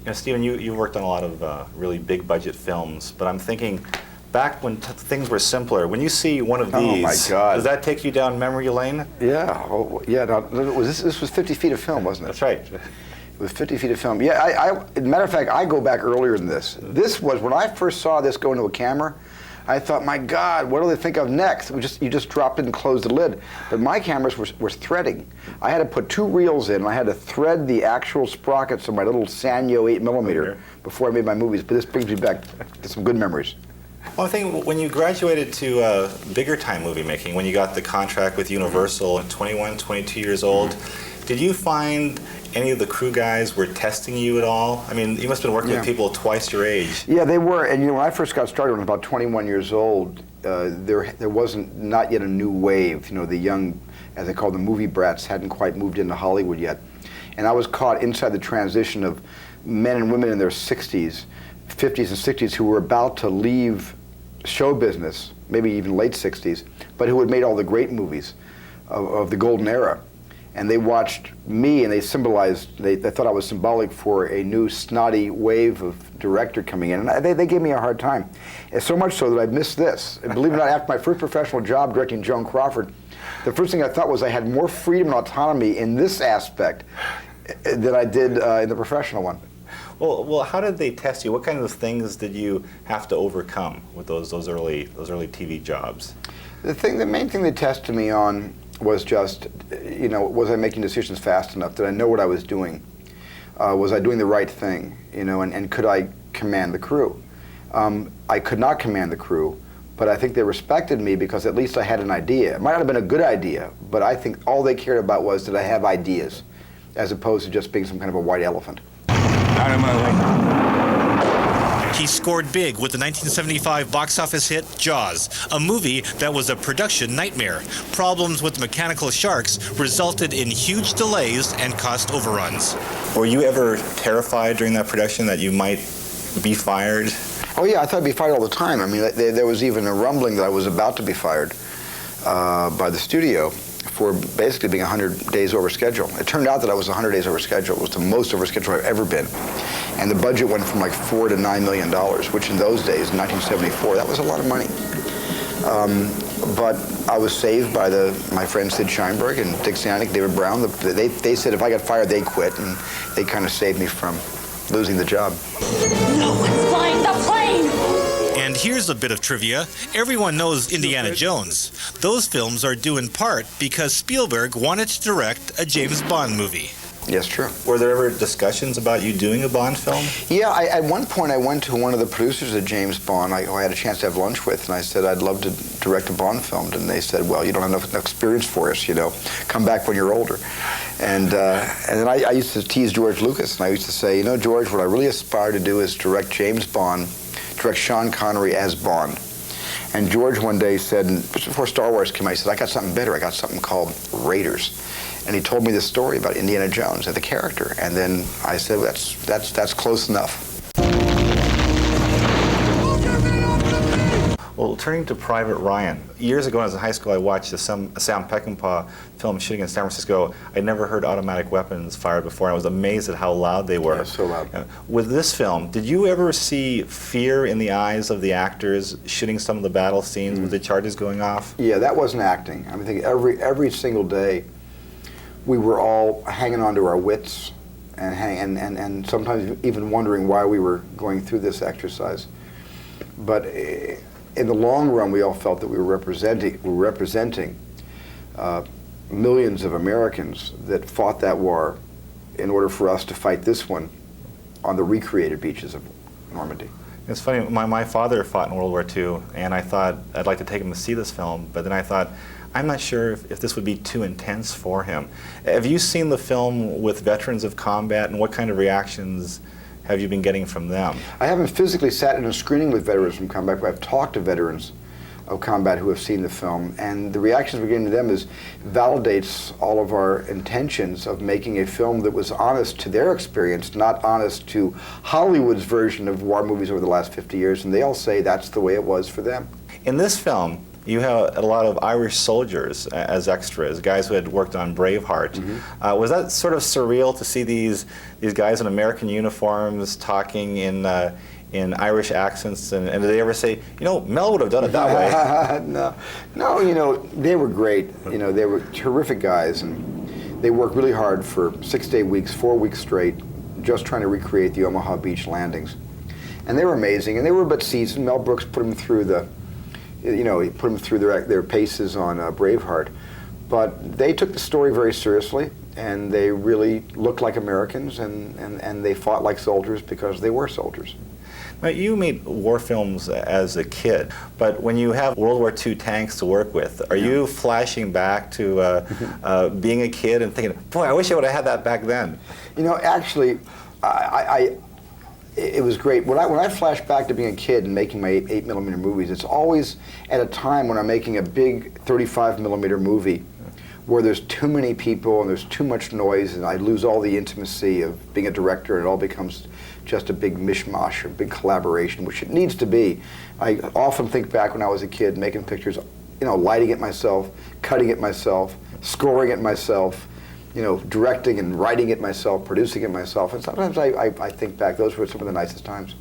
You know, Steven, you worked on a lot of really big budget films, but I'm thinking back when things were simpler. When you see one of these, oh my God, does that take you down memory lane? Yeah, yeah. No, this was 50 feet of film, wasn't it? That's right. It was 50 feet of film. Yeah, as a matter of fact, I go back earlier than this. This was, when I first saw this go into a camera, I thought, my God, what do they think of next? You just dropped it and closed the lid. But my cameras were threading. I had to put 2 reels in, and I had to thread the actual sprockets of my little Sanyo 8mm before I made my movies. But this brings me back to some good memories. Well, I think when you graduated to bigger time movie making, when you got the contract with Universal at 21, 22 years old, did you find any of the crew guys were testing you at all? I mean, you must have been working with people twice your age. Yeah, they were. And you know, when I first got started, when I was about 21 years old, there wasn't not yet a new wave. You know, the young, as they call them, movie brats, hadn't quite moved into Hollywood yet. And I was caught inside the transition of men and women in their 60s, 50s and 60s who were about to leave show business, maybe even late 60s, but who had made all the great movies of the golden era. And they watched me, and they symbolized, they thought I was symbolic for a new snotty wave of director coming in. And they gave me a hard time. And so much so that I missed this. And believe it or not, after my first professional job directing Joan Crawford, the first thing I thought was I had more freedom and autonomy in this aspect than I did in the professional one. Well, how did they test you? What kind of things did you have to overcome with those early TV jobs? The main thing they tested me on was just, you know, was I making decisions fast enough? Did I know what I was doing? Was I doing the right thing? You know, and could I command the crew? I could not command the crew, but I think they respected me because at least I had an idea. It might not have been a good idea, but I think all they cared about was did I have ideas, as opposed to just being some kind of a white elephant. Out of my way. He scored big with the 1975 box office hit Jaws, a movie that was a production nightmare. Problems with mechanical sharks resulted in huge delays and cost overruns. Were you ever terrified during that production that you might be fired? Oh yeah, I thought I'd be fired all the time. I mean, there was even a rumbling that I was about to be fired by the studio for basically being 100 days over schedule. It turned out that I was 100 days over schedule. It was the most over schedule I've ever been. And the budget went from like $4 to $9 million, which in those days, in 1974, that was a lot of money. But I was saved by my friends Sid Sheinberg and Dick Zanuck, David Brown. They said if I got fired, they'd quit, and they kind of saved me from losing the job. No one's flying the plane! And here's a bit of trivia. Everyone knows Indiana Jones. Those films are due in part because Spielberg wanted to direct a James Bond movie. Yes, true. Were there ever discussions about you doing a Bond film? Yeah, at one point I went to one of the producers of James Bond I had a chance to have lunch with, and I said, I'd love to direct a Bond film. And they said, well, you don't have enough experience for us, you know. Come back when you're older. And then I used to tease George Lucas, and I used to say, you know, George, what I really aspire to do is direct James Bond, direct Sean Connery as Bond. And George one day said, just before Star Wars came out, he said, I got something better. I got something called Raiders. And he told me this story about Indiana Jones and the character. And then I said, that's close enough. Well, turning to Private Ryan, years ago when I was in high school, I watched a Sam Peckinpah film shooting in San Francisco. I'd never heard automatic weapons fired before, and I was amazed at how loud they were. Yeah, so loud. With this film, did you ever see fear in the eyes of the actors shooting some of the battle scenes with the charges going off? Yeah, that wasn't acting. I mean, every single day, we were all hanging on to our wits and sometimes even wondering why we were going through this exercise. But in the long run, we all felt that we were representing millions of Americans that fought that war in order for us to fight this one on the recreated beaches of Normandy. It's funny, my father fought in World War II, and I thought I'd like to take him to see this film, but then I thought, I'm not sure if this would be too intense for him. Have you seen the film with veterans of combat, and what kind of reactions have you been getting from them? I haven't physically sat in a screening with veterans from combat, but I've talked to veterans of combat who have seen the film, and the reactions we're getting to them validates all of our intentions of making a film that was honest to their experience, not honest to Hollywood's version of war movies over the last 50 years, and they all say that's the way it was for them. In this film, you had a lot of Irish soldiers as extras, guys who had worked on Braveheart. Was that sort of surreal to see these guys in American uniforms talking in Irish accents, and did they ever say, Mel would have done it that way? No, they were great. They were terrific guys, and they worked really hard for 6 to 8 weeks, 4 weeks straight, just trying to recreate the Omaha Beach landings. And they were amazing, and they were a bit seasoned. Mel Brooks put them through he put them through their paces on Braveheart. But they took the story very seriously, and they really looked like Americans, and they fought like soldiers because they were soldiers. Now, you made war films as a kid, but when you have World War II tanks to work with, are you flashing back to being a kid and thinking, boy, I wish I would have had that back then? Actually, it was great. When I flash back to being a kid and making my 8mm movies, it's always at a time when I'm making a big 35mm movie where there's too many people and there's too much noise, and I lose all the intimacy of being a director, and it all becomes just a big mishmash, a big collaboration, which it needs to be. I often think back when I was a kid making pictures, lighting it myself, cutting it myself, scoring it myself, directing and writing it myself, producing it myself, and sometimes I think back, those were some of the nicest times.